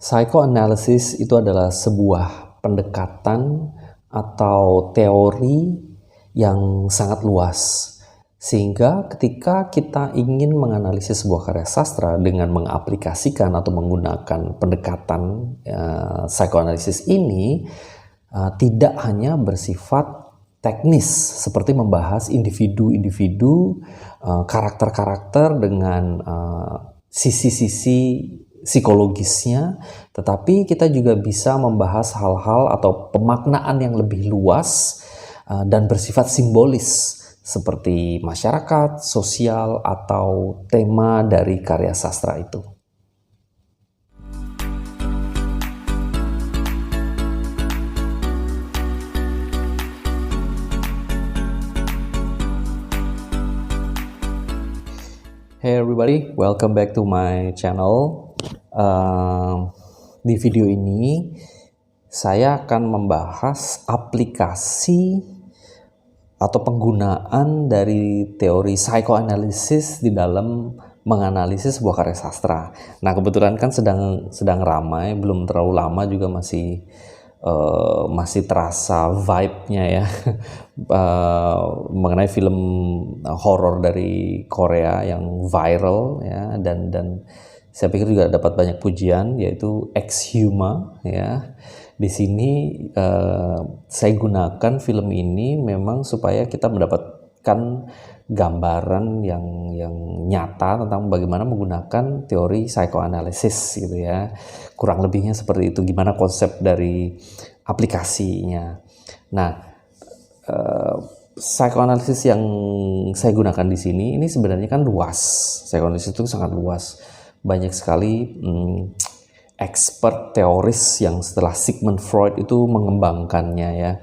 Psychoanalysis itu adalah sebuah pendekatan atau teori yang sangat luas. Sehingga ketika kita ingin menganalisis sebuah karya sastra dengan mengaplikasikan atau menggunakan pendekatan psychoanalysis ini, tidak hanya bersifat teknis seperti membahas individu-individu, karakter-karakter dengan sisi-sisi psikologisnya, tetapi kita juga bisa membahas hal-hal atau pemaknaan yang lebih luas dan bersifat simbolis seperti masyarakat, sosial, atau tema dari karya sastra itu. Hey everybody, welcome back to my channel. Di video ini saya akan membahas aplikasi atau penggunaan dari teori psychoanalysis di dalam menganalisis sebuah karya sastra. Nah, kebetulan kan sedang ramai, belum terlalu lama juga masih terasa vibe-nya ya mengenai film horor dari Korea yang viral ya, dan saya pikir juga dapat banyak pujian, yaitu Exhuma ya. Di sini saya gunakan film ini memang supaya kita mendapatkan gambaran yang nyata tentang bagaimana menggunakan teori psychoanalysis gitu ya. Kurang lebihnya seperti itu, gimana konsep dari aplikasinya. Nah, psychoanalysis yang saya gunakan di sini ini sebenarnya kan luas. Psychoanalysis itu sangat luas. Banyak sekali expert teoris yang setelah Sigmund Freud itu mengembangkannya ya.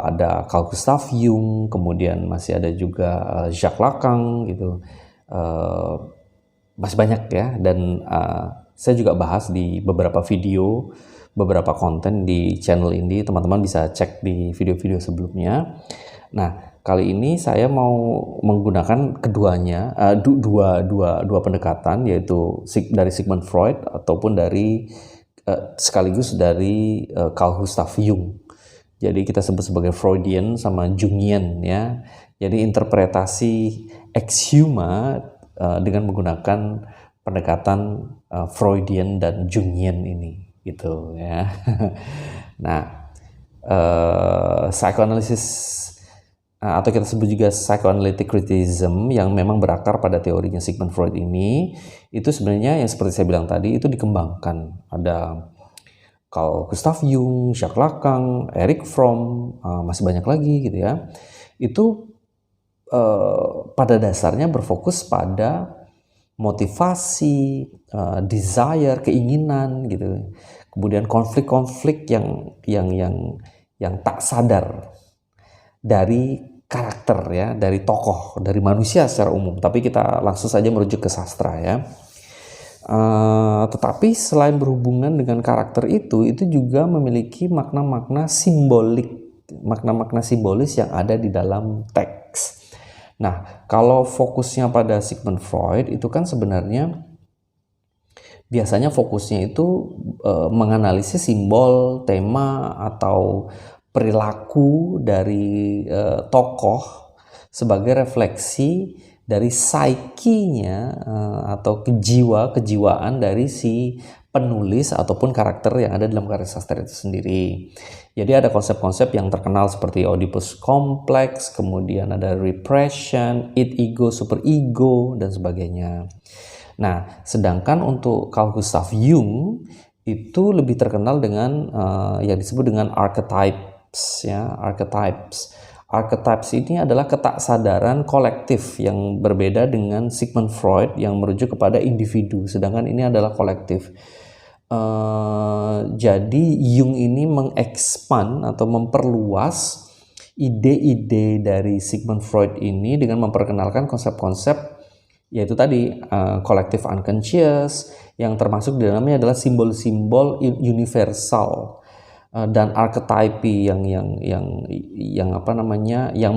Ada Carl Gustav Jung, kemudian masih ada juga Jacques Lacan gitu. Masih banyak ya, dan saya juga bahas di beberapa video, beberapa konten di channel ini. Teman-teman bisa cek di video-video sebelumnya. Nah, kali ini saya mau menggunakan keduanya, dua pendekatan, yaitu dari Sigmund Freud ataupun dari sekaligus dari Carl Gustav Jung. Jadi kita sebut sebagai Freudian sama Jungian ya. Jadi interpretasi Exhuma dengan menggunakan pendekatan Freudian dan Jungian ini gitu ya. Nah, psychoanalysis atau kita sebut juga psychoanalytic criticism yang memang berakar pada teorinya Sigmund Freud ini, itu sebenarnya yang seperti saya bilang tadi itu dikembangkan. Ada Carl Gustav Jung, Jacques Lacan, Erich Fromm, masih banyak lagi gitu ya. Itu pada dasarnya berfokus pada motivasi, desire, keinginan gitu. Kemudian konflik-konflik yang tak sadar dari karakter ya, dari tokoh, dari manusia secara umum. Tapi kita langsung saja merujuk ke sastra ya. Tetapi selain berhubungan dengan karakter itu juga memiliki makna-makna simbolik, makna-makna simbolis yang ada di dalam teks. Nah, kalau fokusnya pada Sigmund Freud itu kan sebenarnya biasanya fokusnya itu menganalisis simbol, tema, atau perilaku dari tokoh sebagai refleksi dari psikinya atau kejiwaan dari si penulis ataupun karakter yang ada dalam karya sastra itu sendiri. Jadi ada konsep-konsep yang terkenal seperti Oedipus Complex, kemudian ada repression, id, ego, superego, dan sebagainya. Nah, sedangkan untuk Carl Gustav Jung itu lebih terkenal dengan yang disebut dengan archetypes ya, archetypes. Archetypes ini adalah ketaksadaran kolektif yang berbeda dengan Sigmund Freud yang merujuk kepada individu, sedangkan ini adalah kolektif. Jadi Jung ini mengekspan atau memperluas ide-ide dari Sigmund Freud ini dengan memperkenalkan konsep-konsep, yaitu tadi collective unconscious, yang termasuk di dalamnya adalah simbol-simbol universal dan archetype yang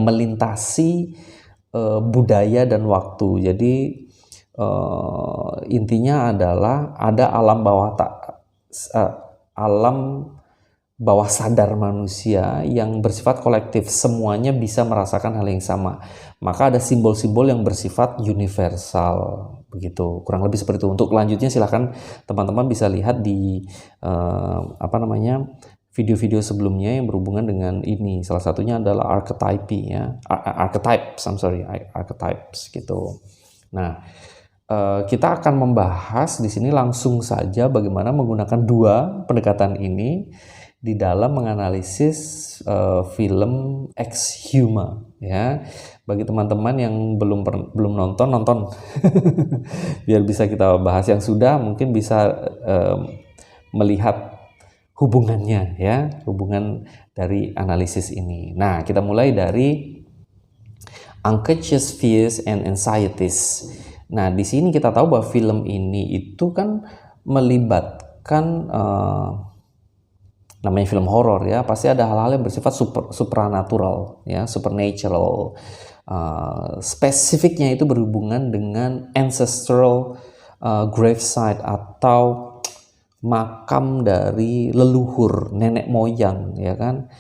melintasi budaya dan waktu. Jadi intinya adalah ada alam bawah sadar manusia yang bersifat kolektif, semuanya bisa merasakan hal yang sama. Maka ada simbol-simbol yang bersifat universal, begitu. Kurang lebih seperti itu. Untuk lanjutnya silahkan teman-teman bisa lihat di video-video sebelumnya yang berhubungan dengan ini. Salah satunya adalah archetypes gitu. Nah, kita akan membahas di sini langsung saja bagaimana menggunakan dua pendekatan ini di dalam menganalisis film Exhuma, ya. Bagi teman-teman yang belum nonton biar bisa kita bahas. Yang sudah mungkin bisa melihat hubungannya, ya, hubungan dari analisis ini. Nah, kita mulai dari unconscious fears and anxieties. Nah, di sini kita tahu bahwa film ini itu kan melibatkan namanya film horor, ya, pasti ada hal-hal yang bersifat supernatural, ya, supernatural. Spesifiknya itu berhubungan dengan ancestral gravesite atau makam dari leluhur, nenek moyang, ya kan,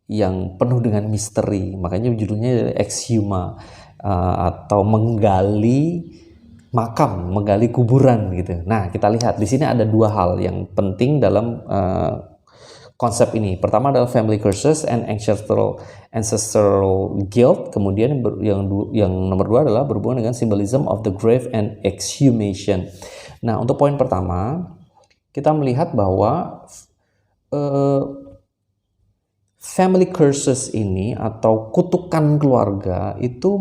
yang penuh dengan misteri. Makanya judulnya Exhuma, atau menggali makam, menggali kuburan gitu. Nah, kita lihat di sini ada dua hal yang penting dalam konsep ini. Pertama adalah family curses and ancestral guilt. Kemudian yang nomor dua adalah berhubungan dengan symbolism of the grave and exhumation. Nah, untuk poin pertama, kita melihat bahwa family curses ini atau kutukan keluarga itu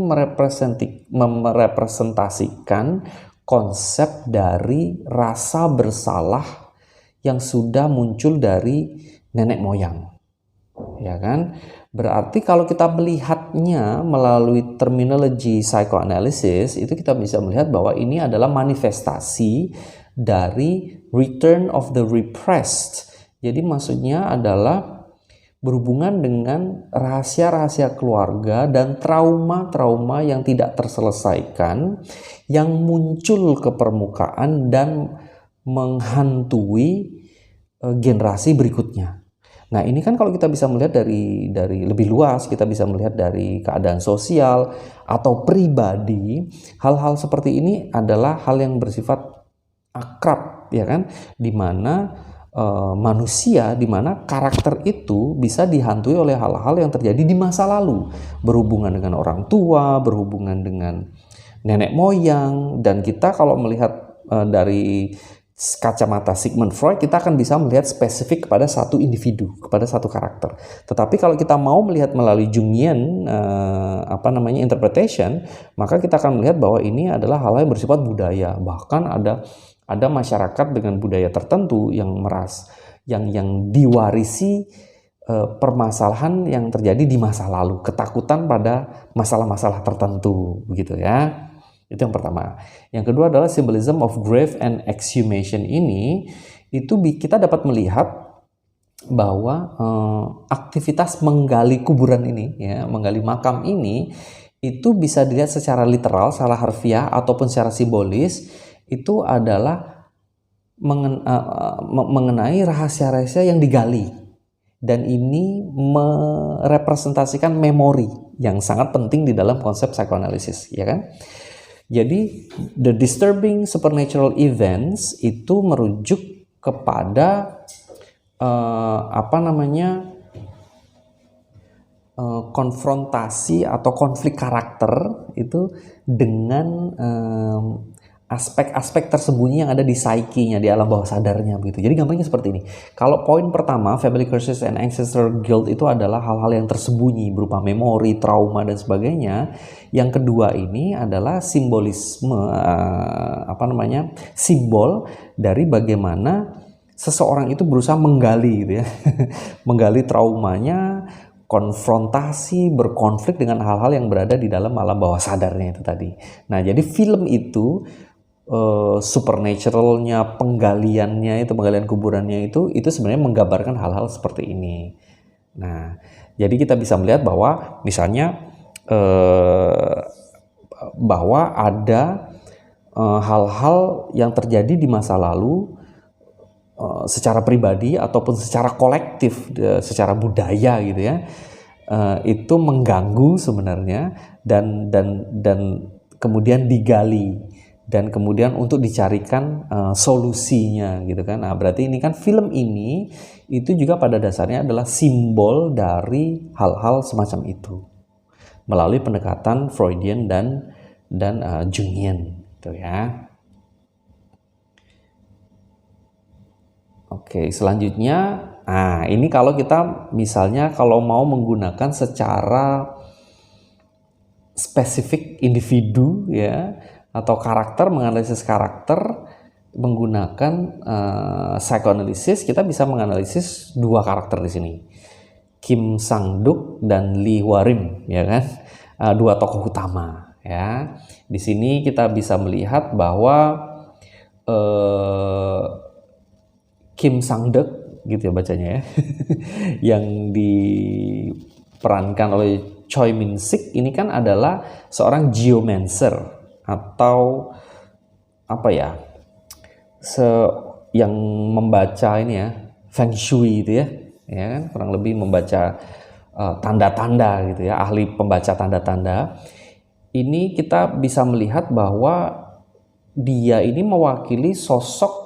merepresentasikan konsep dari rasa bersalah yang sudah muncul dari nenek moyang, ya kan? Berarti kalau kita melihatnya melalui terminologi psychoanalysis, itu kita bisa melihat bahwa ini adalah manifestasi dari return of the repressed. Jadi maksudnya adalah berhubungan dengan rahasia-rahasia keluarga dan trauma-trauma yang tidak terselesaikan yang muncul ke permukaan dan menghantui generasi berikutnya. Nah, ini kan kalau kita bisa melihat dari lebih luas, kita bisa melihat dari keadaan sosial atau pribadi, hal-hal seperti ini adalah hal yang bersifat akrab, ya kan, di mana manusia, di mana karakter itu bisa dihantui oleh hal-hal yang terjadi di masa lalu, berhubungan dengan orang tua, berhubungan dengan nenek moyang. Dan kita kalau melihat dari kacamata Sigmund Freud, kita akan bisa melihat spesifik kepada satu individu, kepada satu karakter. Tetapi kalau kita mau melihat melalui Jungian interpretation, maka kita akan melihat bahwa ini adalah hal yang bersifat budaya. Bahkan ada masyarakat dengan budaya tertentu yang diwarisi permasalahan yang terjadi di masa lalu, ketakutan pada masalah-masalah tertentu, begitu ya. Itu yang pertama. Yang kedua adalah symbolism of grave and exhumation. Ini itu kita dapat melihat bahwa aktivitas menggali kuburan ini, ya, menggali makam ini, itu bisa dilihat secara literal, secara harfiah ataupun secara simbolis. Itu adalah mengenai rahasia-rahasia yang digali, dan ini merepresentasikan memori yang sangat penting di dalam konsep psikoanalisis, ya kan? Jadi the disturbing supernatural events itu merujuk kepada konfrontasi atau konflik karakter itu dengan aspek-aspek tersembunyi yang ada di psyche-nya, di alam bawah sadarnya, begitu. Jadi gampangnya seperti ini. Kalau poin pertama, family curses and ancestral guilt, itu adalah hal-hal yang tersembunyi berupa memori, trauma dan sebagainya. Yang kedua ini adalah simbolisme, simbol dari bagaimana seseorang itu berusaha menggali, gitu ya, menggali traumanya, konfrontasi, berkonflik dengan hal-hal yang berada di dalam alam bawah sadarnya itu tadi. Nah, jadi film itu supernaturalnya, penggalian kuburannya itu sebenarnya menggambarkan hal-hal seperti ini. Nah, jadi kita bisa melihat bahwa misalnya bahwa ada hal-hal yang terjadi di masa lalu secara pribadi ataupun secara kolektif, secara budaya gitu ya, itu mengganggu sebenarnya dan kemudian digali dan kemudian untuk dicarikan solusinya gitu kan. Nah, berarti ini kan film ini itu juga pada dasarnya adalah simbol dari hal-hal semacam itu melalui pendekatan Freudian dan Jungian gitu ya. Oke, selanjutnya, nah ini kalau kita misalnya kalau mau menggunakan secara spesifik individu ya atau karakter, menganalisis karakter menggunakan psychoanalysis, kita bisa menganalisis dua karakter di sini, Kim Sang-duk dan Lee Hwa-rim ya kan, dua tokoh utama ya. Di sini kita bisa melihat bahwa Kim Sang-duk gitu ya bacanya ya yang diperankan oleh Choi Min-sik ini kan adalah seorang geomancer atau apa ya, yang membaca ini ya Feng Shui itu ya kan, kurang lebih membaca tanda-tanda gitu ya, ahli pembaca tanda-tanda. Ini kita bisa melihat bahwa dia ini mewakili sosok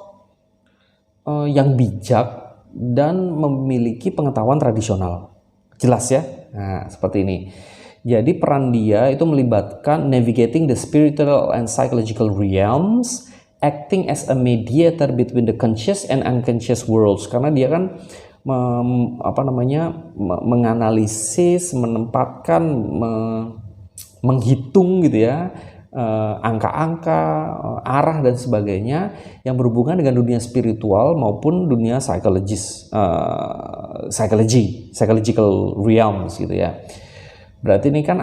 yang bijak dan memiliki pengetahuan tradisional. Jelas ya? Nah, seperti ini. Jadi peran dia itu melibatkan navigating the spiritual and psychological realms, acting as a mediator between the conscious and unconscious worlds. Karena dia kan menganalisis, menempatkan, menghitung gitu ya, angka-angka, arah dan sebagainya yang berhubungan dengan dunia spiritual maupun dunia psychological realms gitu ya. Berarti ini kan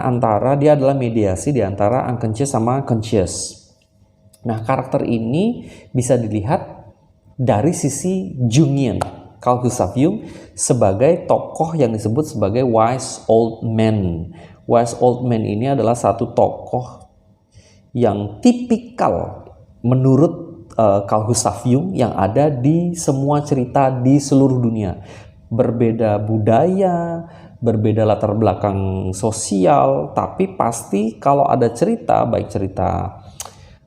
dia adalah mediasi di antara unconscious sama conscious. Nah, karakter ini bisa dilihat dari sisi Jungian, Carl Gustav Jung sebagai tokoh yang disebut sebagai wise old man. Wise old man ini adalah satu tokoh yang tipikal menurut Carl Gustav Jung yang ada di semua cerita di seluruh dunia. Berbeda budaya, berbeda latar belakang sosial, tapi pasti kalau ada cerita, baik cerita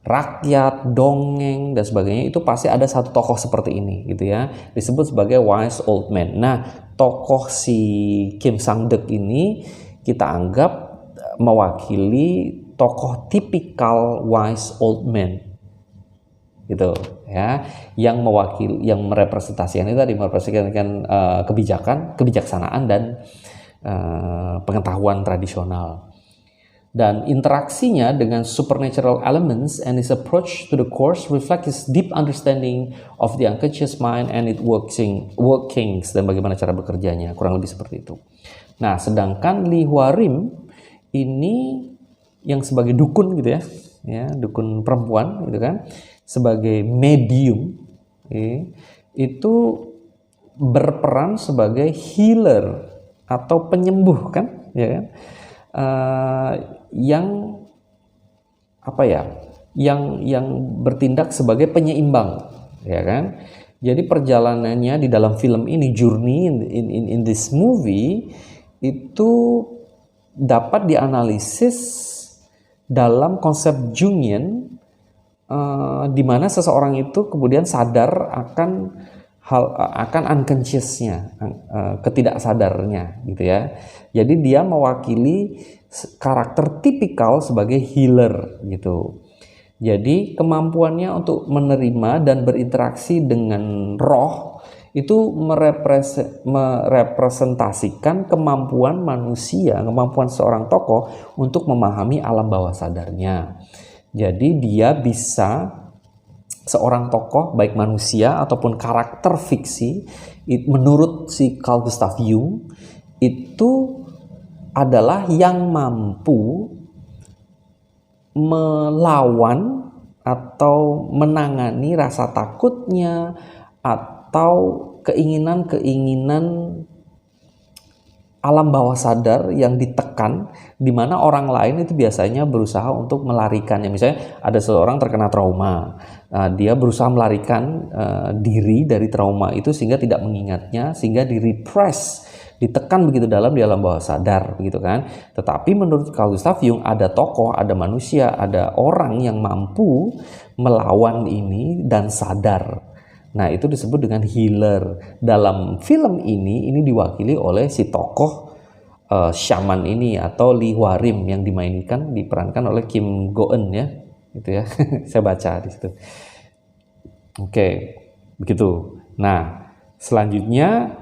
rakyat, dongeng dan sebagainya, itu pasti ada satu tokoh seperti ini gitu ya, disebut sebagai wise old man. Nah, tokoh si Kim Sang-duk ini kita anggap mewakili tokoh tipikal wise old man gitu ya, yang merepresentasikan itu tadi, merepresentasikan kebijaksanaan dan pengetahuan tradisional, dan interaksinya dengan supernatural elements and his approach to the course reflect his deep understanding of the unconscious mind and its workings dan bagaimana cara bekerjanya, kurang lebih seperti itu. Nah, sedangkan Lee Hwa-rim ini yang sebagai dukun gitu ya, dukun perempuan gitu kan, sebagai medium, itu berperan sebagai healer atau penyembuh kan, ya kan, yang apa ya, yang bertindak sebagai penyeimbang, ya kan. Jadi perjalanannya di dalam film ini, journey in this movie, itu dapat dianalisis dalam konsep Jungian, di mana seseorang itu kemudian sadar akan unconsciousnya, ketidaksadarnya gitu ya. Jadi dia mewakili karakter tipikal sebagai healer gitu. Jadi kemampuannya untuk menerima dan berinteraksi dengan roh itu merepresentasikan kemampuan manusia, kemampuan seorang tokoh untuk memahami alam bawah sadarnya. Jadi dia bisa, seorang tokoh baik manusia ataupun karakter fiksi, menurut si Carl Gustav Jung itu adalah yang mampu melawan atau menangani rasa takutnya atau keinginan-keinginan alam bawah sadar yang ditekan, di mana orang lain itu biasanya berusaha untuk melarikannya. Misalnya ada seseorang terkena trauma, dia berusaha melarikan diri dari trauma itu sehingga tidak mengingatnya, sehingga di-repress, ditekan begitu dalam di alam bawah sadar, begitu kan. Tetapi menurut Carl Gustav Jung ada tokoh, ada manusia, ada orang yang mampu melawan ini dan sadar. Nah, itu disebut dengan healer. Dalam film ini diwakili oleh si tokoh shaman ini atau Lee Hwa-rim yang diperankan oleh Kim Go-eun ya. Gitu ya. Saya baca di situ. Oke, begitu. Nah, selanjutnya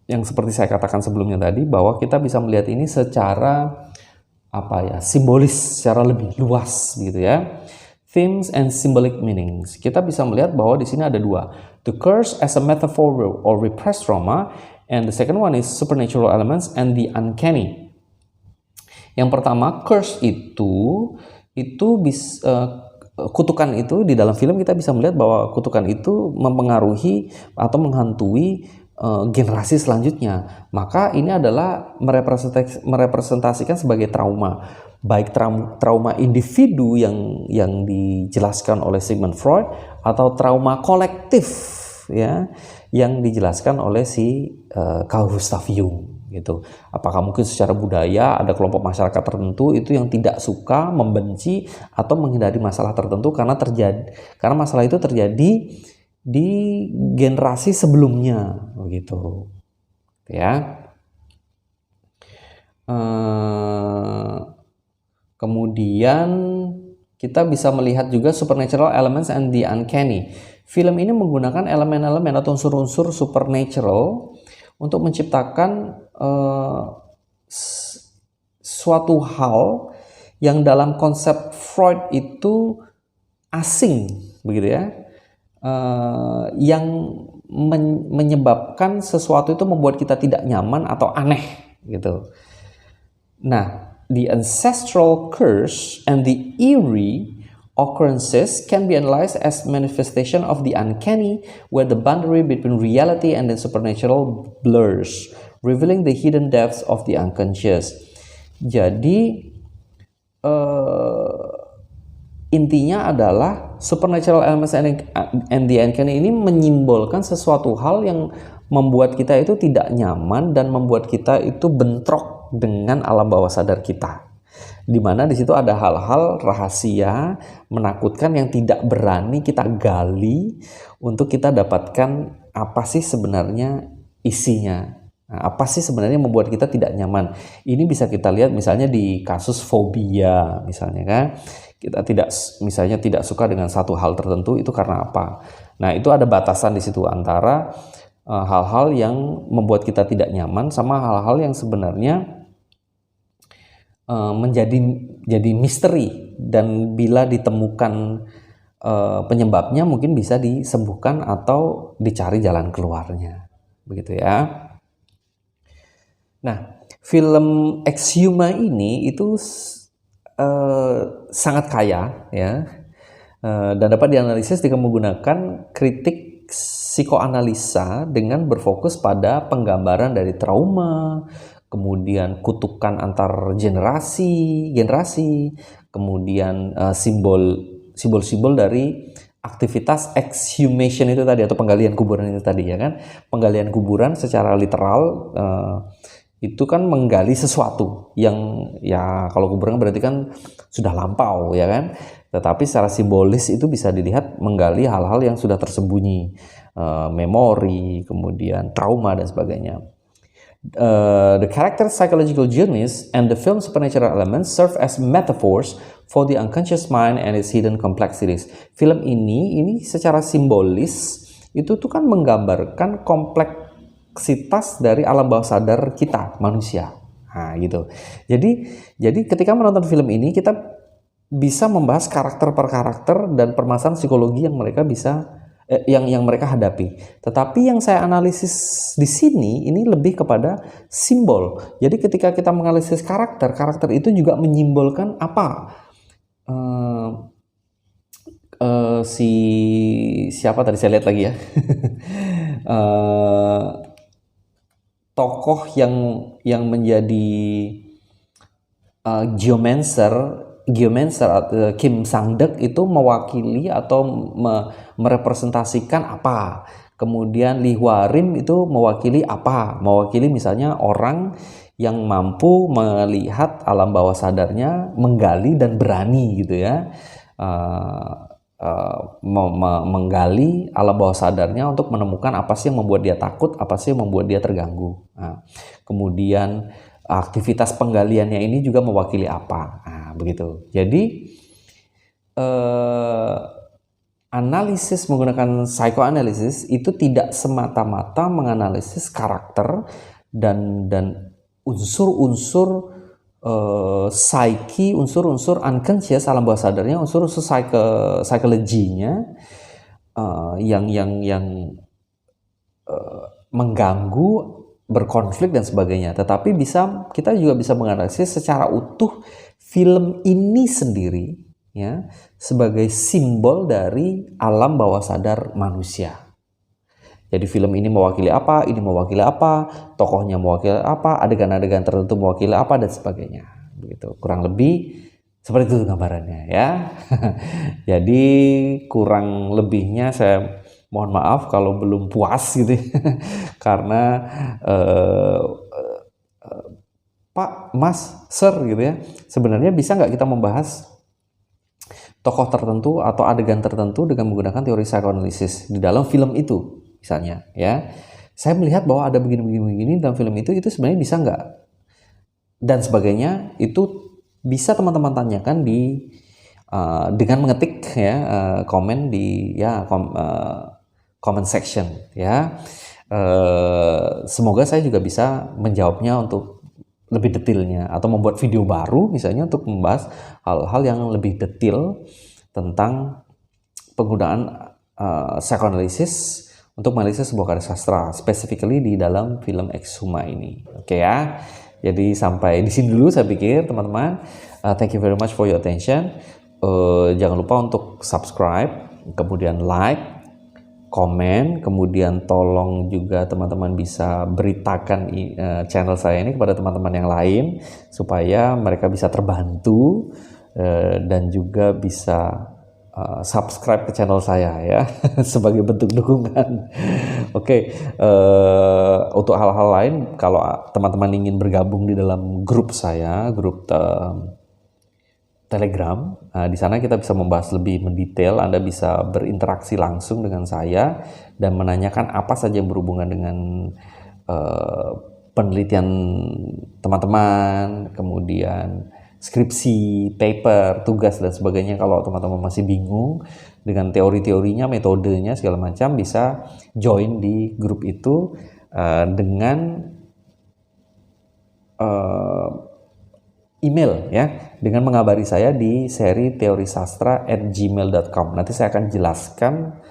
yang seperti saya katakan sebelumnya tadi, bahwa kita bisa melihat ini secara simbolis, secara lebih luas gitu ya. Themes and symbolic meanings. Kita bisa melihat bahwa di sini ada dua. The curse as a metaphor or repressed trauma, and the second one is supernatural elements and the uncanny. Yang pertama, curse itu bisa kutukan itu di dalam film kita bisa melihat bahwa kutukan itu mempengaruhi atau menghantui generasi selanjutnya. Maka ini adalah merepresentasikan sebagai trauma, baik trauma individu yang dijelaskan oleh Sigmund Freud atau trauma kolektif ya yang dijelaskan oleh si Carl Gustav Jung gitu. Apakah mungkin secara budaya ada kelompok masyarakat tertentu itu yang tidak suka, membenci atau menghindari masalah tertentu karena masalah itu terjadi di generasi sebelumnya begitu ya. Kemudian kita bisa melihat juga supernatural elements and the uncanny. Film ini menggunakan elemen-elemen atau unsur-unsur supernatural untuk menciptakan suatu hal yang dalam konsep Freud itu asing begitu ya. Yang menyebabkan sesuatu itu membuat kita tidak nyaman atau aneh gitu. Nah, the ancestral curse and the eerie occurrences can be analyzed as manifestation of the uncanny, where the boundary between reality and the supernatural blurs, revealing the hidden depths of the unconscious. Jadi intinya adalah supernatural elements and the uncanny ini menyimbolkan sesuatu hal yang membuat kita itu tidak nyaman dan membuat kita itu bentrok dengan alam bawah sadar kita. Di mana di situ ada hal-hal rahasia, menakutkan yang tidak berani kita gali untuk kita dapatkan apa sih sebenarnya isinya. Nah, apa sih sebenarnya membuat kita tidak nyaman? Ini bisa kita lihat misalnya di kasus fobia misalnya kan. Kita tidak suka dengan satu hal tertentu itu karena apa? Nah, itu ada batasan di situ antara hal-hal yang membuat kita tidak nyaman sama hal-hal yang sebenarnya jadi misteri, dan bila ditemukan penyebabnya mungkin bisa disembuhkan atau dicari jalan keluarnya. Begitu ya. Nah, film Exhuma ini itu sangat kaya ya, dan dapat dianalisis dengan menggunakan kritik psikoanalisa dengan berfokus pada penggambaran dari trauma, kemudian kutukan antar generasi, kemudian simbol-simbol dari aktivitas exhumation itu tadi atau penggalian kuburan itu tadi ya kan. Penggalian kuburan secara literal itu kan menggali sesuatu yang ya kalau kuburan berarti kan sudah lampau ya kan, tetapi secara simbolis itu bisa dilihat menggali hal-hal yang sudah tersembunyi, memori, kemudian trauma dan sebagainya. The character psychological journeys and the film supernatural elements serve as metaphors for the unconscious mind and its hidden complexities. Film ini secara simbolis itu tuh kan menggambarkan kompleksitas dari alam bawah sadar kita manusia. Nah, gitu. Jadi ketika menonton film ini kita bisa membahas karakter per karakter dan permasalahan psikologi yang mereka yang mereka hadapi. Tetapi yang saya analisis di sini ini lebih kepada simbol. Jadi ketika kita menganalisis karakter itu juga menyimbolkan apa? Siapa tadi saya lihat lagi ya. tokoh yang menjadi geomancer Kim Sang-deok itu mewakili atau merepresentasikan apa. Kemudian Lee Hwa-rim itu mewakili apa? Mewakili misalnya orang yang mampu melihat alam bawah sadarnya, menggali dan berani gitu ya. Menggali alam bawah sadarnya untuk menemukan apa sih yang membuat dia takut, apa sih yang membuat dia terganggu. Nah, kemudian aktivitas penggaliannya ini juga mewakili apa. Nah, begitu. Jadi analisis menggunakan psychoanalysis itu tidak semata-mata menganalisis karakter dan unsur-unsur psyche, unsur-unsur unconscious alam bawah sadarnya, unsur-unsur psikologinya yang mengganggu, berkonflik dan sebagainya. Tetapi kita juga bisa menganalisis secara utuh film ini sendiri ya sebagai simbol dari alam bawah sadar manusia. Jadi film ini mewakili apa, ini mewakili apa, tokohnya mewakili apa, adegan-adegan tertentu mewakili apa dan sebagainya. Begitu. Kurang lebih seperti itu gambarannya ya. Jadi kurang lebihnya saya mohon maaf kalau belum puas gitu karena Pak, Mas, Sir gitu ya. Sebenarnya bisa nggak kita membahas tokoh tertentu atau adegan tertentu dengan menggunakan teori psikoanalisis di dalam film itu misalnya ya. Saya melihat bahwa ada begini dalam film itu sebenarnya bisa nggak? Dan sebagainya itu bisa teman-teman tanyakan dengan mengetik ya komen di comment section ya. Semoga saya juga bisa menjawabnya untuk lebih detailnya atau membuat video baru misalnya untuk membahas hal-hal yang lebih detail tentang penggunaan psychoanalysis untuk menganalisis sebuah karya sastra, specifically di dalam film Exhuma ini. Oke ya. Jadi sampai di sini dulu saya pikir teman-teman. Thank you very much for your attention. Jangan lupa untuk subscribe, kemudian like, komen, kemudian tolong juga teman-teman bisa beritakan channel saya ini kepada teman-teman yang lain supaya mereka bisa terbantu dan juga bisa subscribe ke channel saya ya sebagai bentuk dukungan. Oke, untuk hal-hal lain kalau teman-teman ingin bergabung di dalam grup saya, grup Telegram, di sana kita bisa membahas lebih mendetail. Anda bisa berinteraksi langsung dengan saya dan menanyakan apa saja yang berhubungan dengan penelitian teman-teman, kemudian skripsi, paper, tugas dan sebagainya. Kalau teman-teman masih bingung dengan teori-teorinya, metodenya segala macam, bisa join di grup itu dengan email ya, dengan mengabari saya di seri teorisastra@gmail.com. Nanti saya akan jelaskan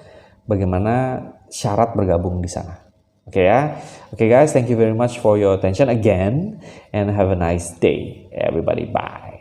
bagaimana syarat bergabung di sana. Oke ya. Oke guys, thank you very much for your attention again and have a nice day everybody. Bye.